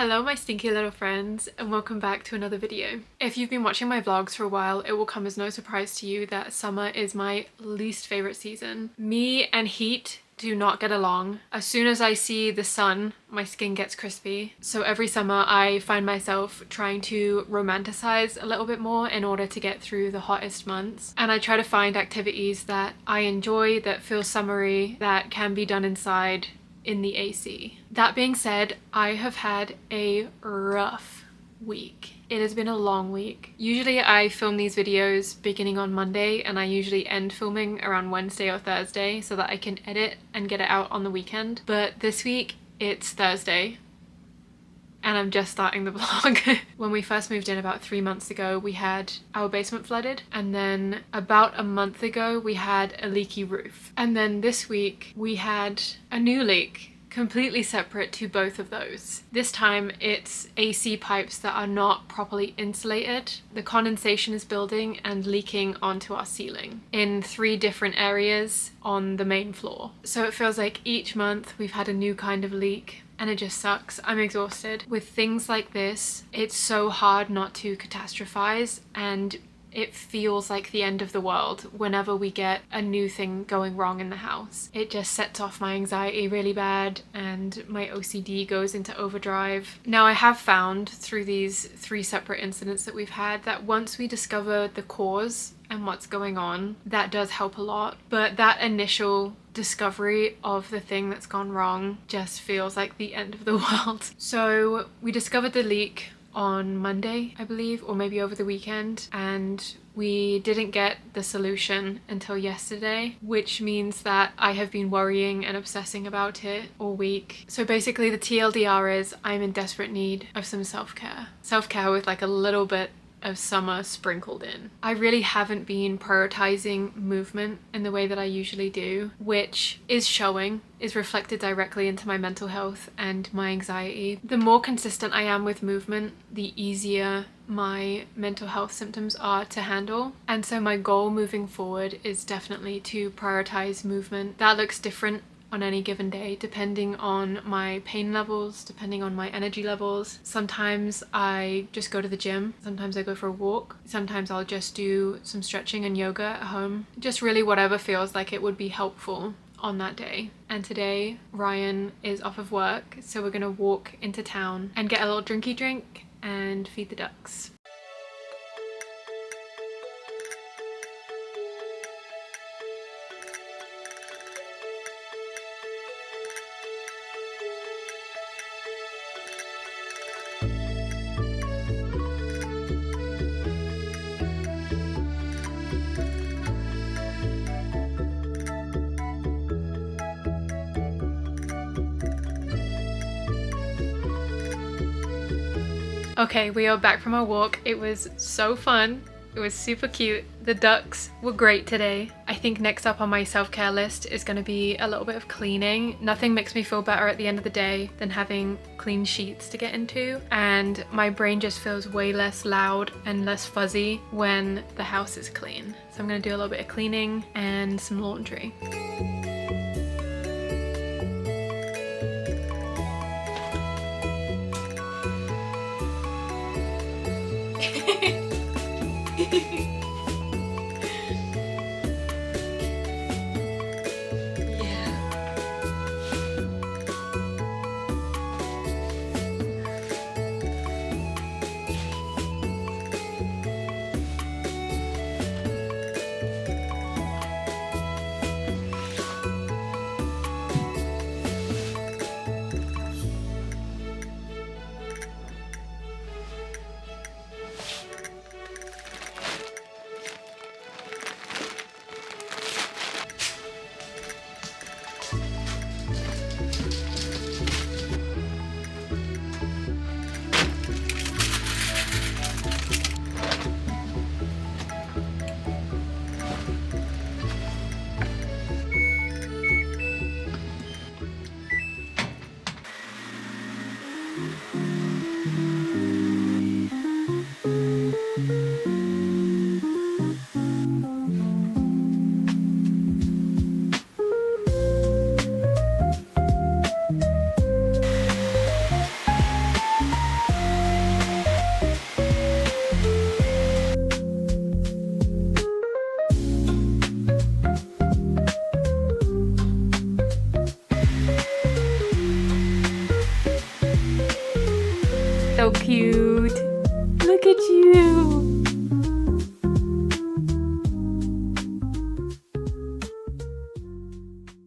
Hello my stinky little friends and welcome back to another video. If you've been watching my vlogs for a while, it will come as no surprise to you that summer is my least favorite season. Me and heat do not get along. As soon as I see the sun, my skin gets crispy. So every summer I find myself trying to romanticize a little bit more in order to get through the hottest months. And I try to find activities that I enjoy, that feel summery, that can be done inside in the AC. That being said, I have had a rough week. It has been a long week. Usually I film these videos beginning on Monday and I usually end filming around Wednesday or Thursday so that I can edit and get it out on the weekend. But this week it's Thursday and I'm just starting the vlog. When we first moved in about 3 months ago, we had our basement flooded, and then about a month ago we had a leaky roof. And then this week we had a new leak, completely separate to both of those. This time it's AC pipes that are not properly insulated. The condensation is building and leaking onto our ceiling in 3 different areas on the main floor. So it feels like each month we've had a new kind of leak. And it just sucks. I'm exhausted. With things like this, it's so hard not to catastrophize, and it feels like the end of the world whenever we get a new thing going wrong in the house. It just sets off my anxiety really bad and my OCD goes into overdrive. Now I have found through these 3 separate incidents that we've had that once we discover the cause and what's going on, that does help a lot. But that initial discovery of the thing that's gone wrong just feels like the end of the world. So we discovered the leak on Monday, I believe, or maybe over the weekend, and we didn't get the solution until yesterday, which means that I have been worrying and obsessing about it all week. So basically the TLDR is I'm in desperate need of some self-care. Self-care with like a little bit of summer sprinkled in. I really haven't been prioritizing movement in the way that I usually do, which is reflected directly into my mental health and my anxiety. The more consistent I am with movement, the easier my mental health symptoms are to handle. And so my goal moving forward is definitely to prioritize movement. That looks different on any given day, depending on my pain levels, depending on my energy levels. Sometimes I just go to the gym, sometimes I go for a walk, sometimes I'll just do some stretching and yoga at home. Just really whatever feels like it would be helpful on that day. And today Ryan is off of work, so we're gonna walk into town and get a little drinky drink and feed the ducks. Okay, we are back from our walk. It was so fun. It was super cute. The ducks were great today. I think next up on my self-care list is going to be a little bit of cleaning. Nothing makes me feel better at the end of the day than having clean sheets to get into, and my brain just feels way less loud and less fuzzy when the house is clean. So I'm going to do a little bit of cleaning and some laundry. cute. Look at you.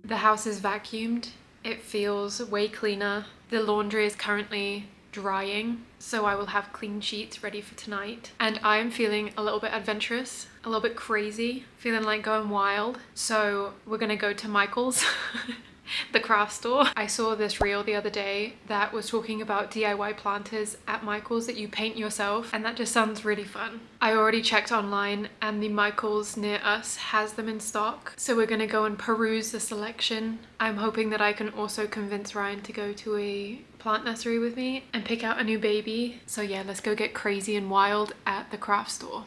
The house is vacuumed. It feels way cleaner. The laundry is currently drying, so I will have clean sheets ready for tonight. And I am feeling a little bit adventurous, a little bit crazy, feeling like going wild. So we're gonna go to Michael's, the craft store. I saw this reel the other day that was talking about DIY planters at Michael's that you paint yourself, and that just sounds really fun. I already checked online and the Michael's near us has them in stock, so we're gonna go and peruse the selection. I'm hoping that I can also convince Ryan to go to a plant nursery with me and pick out a new baby. So yeah, let's go get crazy and wild at the craft store.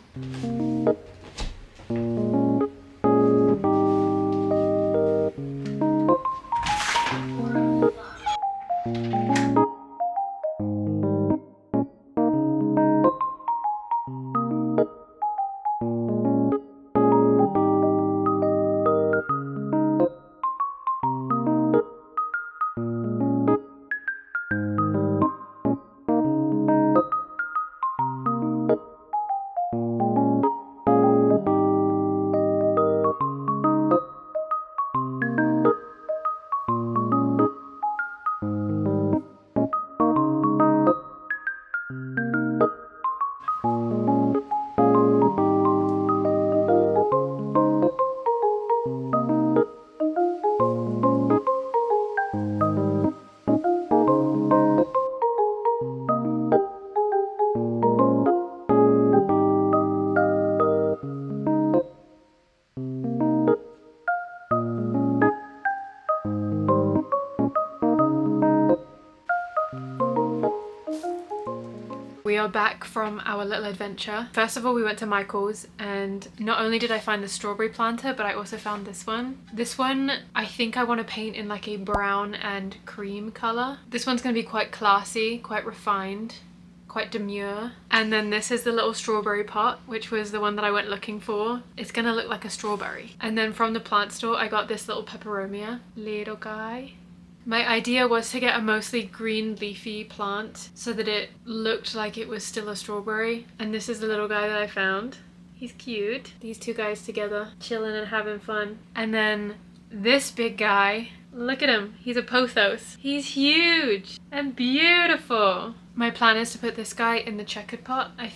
We are back from our little adventure. First of all, we went to Michael's, and not only did I find the strawberry planter, but I also found this one. This one, I think I want to paint in like a brown and cream color. This one's going to be quite classy, quite refined, quite demure. And then this is the little strawberry pot, which was the one that I went looking for. It's gonna look like a strawberry. And then from the plant store, I got this little peperomia, little guy. My idea was to get a mostly green leafy plant so that it looked like it was still a strawberry. And this is the little guy that I found. He's cute. These two guys together, chilling and having fun. And then this big guy, look at him. He's a pothos. He's huge and beautiful. My plan is to put this guy in the checkered pot. I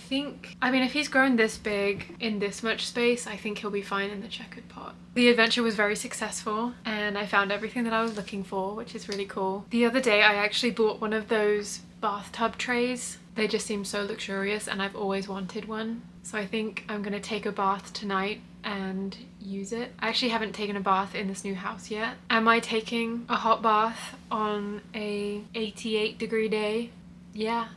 mean, if he's grown this big in this much space, I think he'll be fine in the checkered pot. The adventure was very successful and I found everything that I was looking for, which is really cool. The other day, I actually bought one of those bathtub trays. They just seem so luxurious and I've always wanted one. So I think I'm gonna take a bath tonight and use it. I actually haven't taken a bath in this new house yet. Am I taking a hot bath on a 88-degree day? Yeah,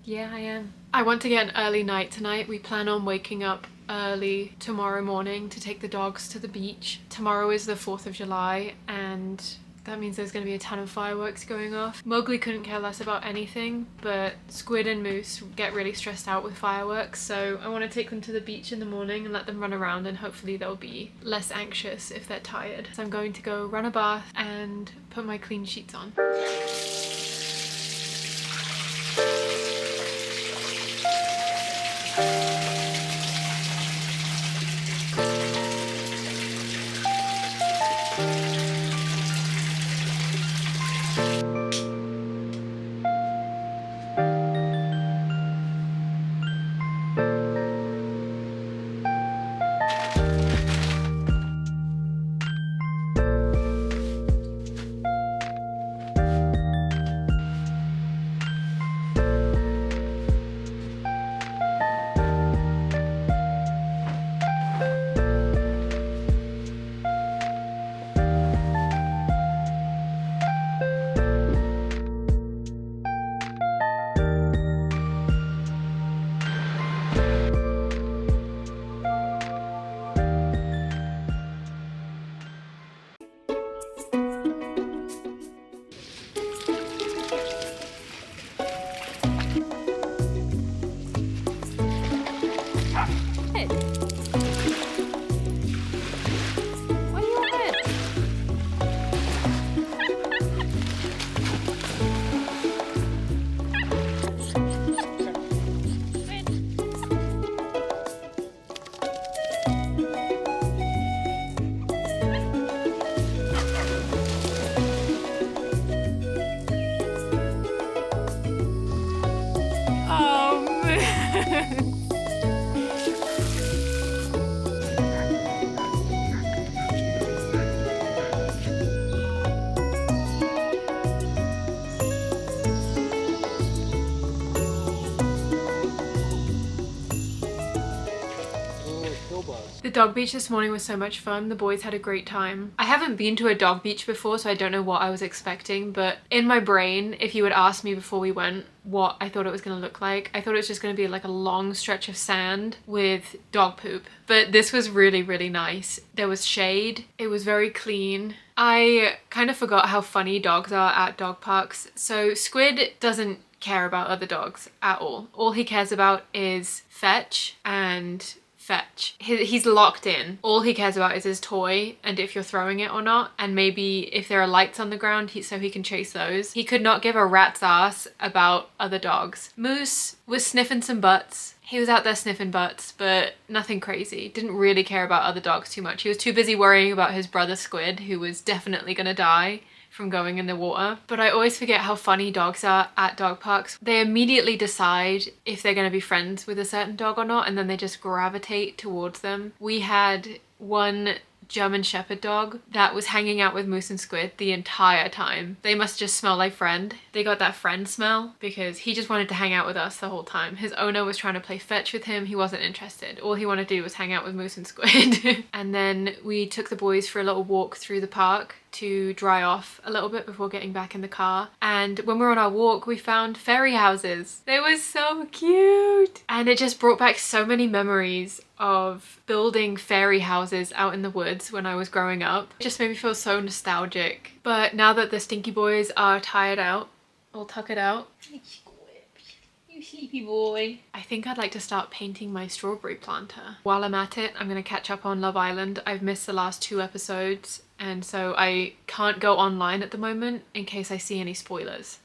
I am. I want to get an early night tonight. We plan on waking up early tomorrow morning to take the dogs to the beach. Tomorrow is the 4th of July and that means there's going to be a ton of fireworks going off. Mowgli couldn't care less about anything, but Squid and Moose get really stressed out with fireworks, so I want to take them to the beach in the morning and let them run around, and hopefully they'll be less anxious if they're tired. So I'm going to go run a bath and put my clean sheets on. The dog beach this morning was so much fun. The boys had a great time. I haven't been to a dog beach before, so I don't know what I was expecting, but in my brain, if you had asked me before we went what I thought it was going to look like, I thought it was just going to be like a long stretch of sand with dog poop. But this was really, really nice. There was shade. It was very clean. I kind of forgot how funny dogs are at dog parks. So Squid doesn't care about other dogs at all. All he cares about is Fetch and Fetch. He's locked in. All he cares about is his toy and if you're throwing it or not, and maybe if there are lights on the ground so he can chase those. He could not give a rat's ass about other dogs. Moose was sniffing some butts. He was out there sniffing butts, but nothing crazy. Didn't really care about other dogs too much. He was too busy worrying about his brother Squid, who was definitely gonna die from going in the water. But I always forget how funny dogs are at dog parks. They immediately decide if they're going to be friends with a certain dog or not, and then they just gravitate towards them. We had one German Shepherd dog that was hanging out with Moose and Squid the entire time. They must just smell like friend. They got that friend smell because he just wanted to hang out with us the whole time. His owner was trying to play fetch with him. He wasn't interested. All he wanted to do was hang out with Moose and Squid. And then we took the boys for a little walk through the park to dry off a little bit before getting back in the car. And when we were on our walk, we found fairy houses. They were so cute. And it just brought back so many memories of building fairy houses out in the woods when I was growing up. It just made me feel so nostalgic. But now that the stinky boys are tired out, I'll tuck it out. You sleepy boy. I think I'd like to start painting my strawberry planter. While I'm at it, I'm gonna catch up on Love Island. I've missed the last 2 episodes, and so I can't go online at the moment in case I see any spoilers.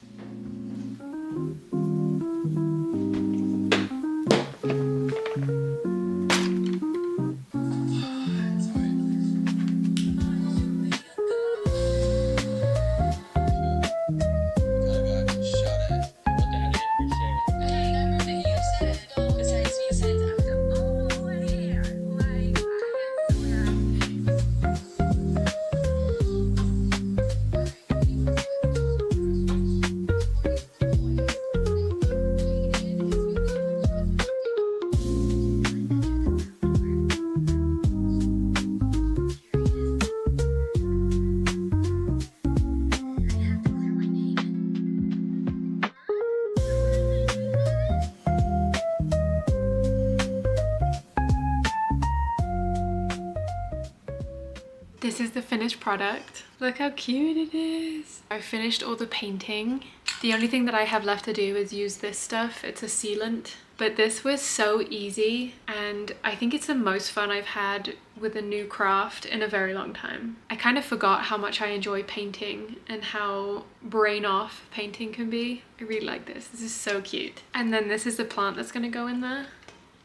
This is the finished product. Look how cute it is. I finished all the painting. The only thing that I have left to do is use this stuff. It's a sealant. But this was so easy, and I think it's the most fun I've had with a new craft in a very long time. I kind of forgot how much I enjoy painting and how brain off painting can be. I really like this. This is so cute. And then this is the plant that's gonna go in there.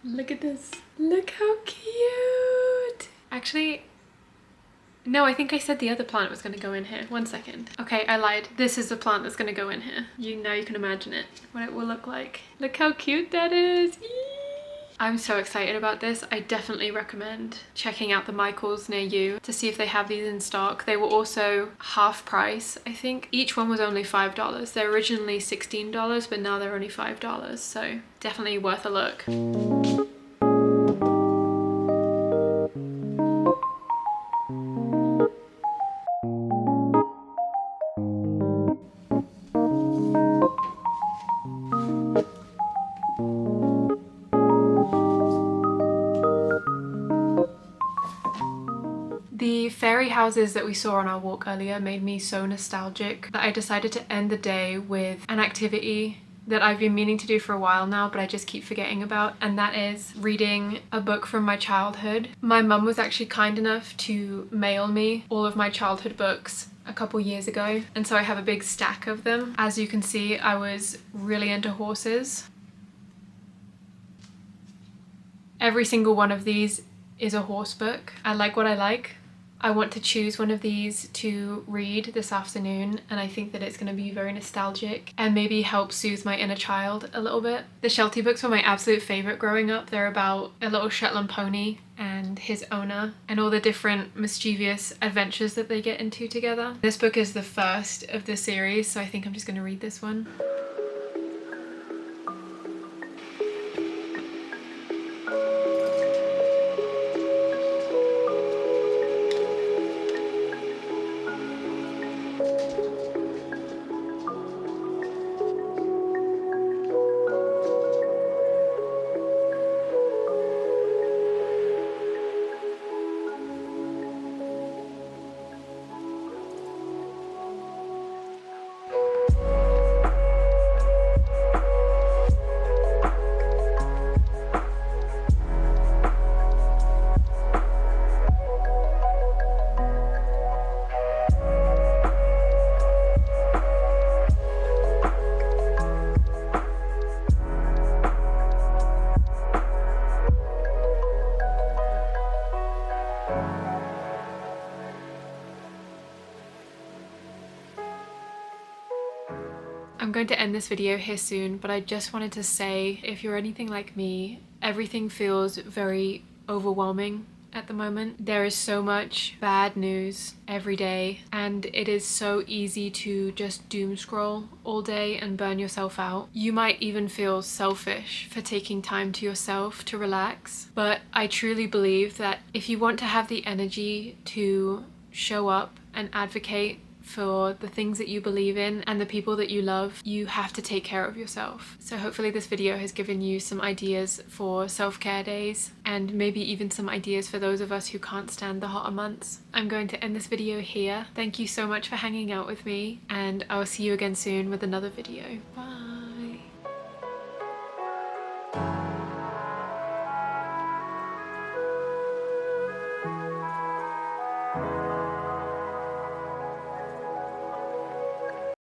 Look at this. Look how cute. Actually, no, I think I said the other plant was going to go in here. 1 second. Okay, I lied. This is the plant that's going to go in here. Now you can imagine it, what it will look like. Look how cute that is. Eee! I'm so excited about this. I definitely recommend checking out the Michaels near you to see if they have these in stock. They were also half price, I think. Each one was only $5. They're originally $16, but now they're only $5. So definitely worth a look. The fairy houses that we saw on our walk earlier made me so nostalgic that I decided to end the day with an activity that I've been meaning to do for a while now, but I just keep forgetting about, and that is reading a book from my childhood. My mum was actually kind enough to mail me all of my childhood books a couple years ago, and so I have a big stack of them. As you can see, I was really into horses. Every single one of these is a horse book. I like what I like. I want to choose one of these to read this afternoon, and I think that it's going to be very nostalgic and maybe help soothe my inner child a little bit. The Sheltie books were my absolute favourite growing up. They're about a little Shetland pony and his owner and all the different mischievous adventures that they get into together. This book is the first of the series, so I think I'm just going to read this one. I'm going to end this video here soon, but I just wanted to say, if you're anything like me, everything feels very overwhelming at the moment. There is so much bad news every day, and it is so easy to just doom scroll all day and burn yourself out. You might even feel selfish for taking time to yourself to relax, but I truly believe that if you want to have the energy to show up and advocate for the things that you believe in and the people that you love, you have to take care of yourself. So hopefully this video has given you some ideas for self-care days, and maybe even some ideas for those of us who can't stand the hotter months. I'm going to end this video here. Thank you so much for hanging out with me, and I'll see you again soon with another video. Bye.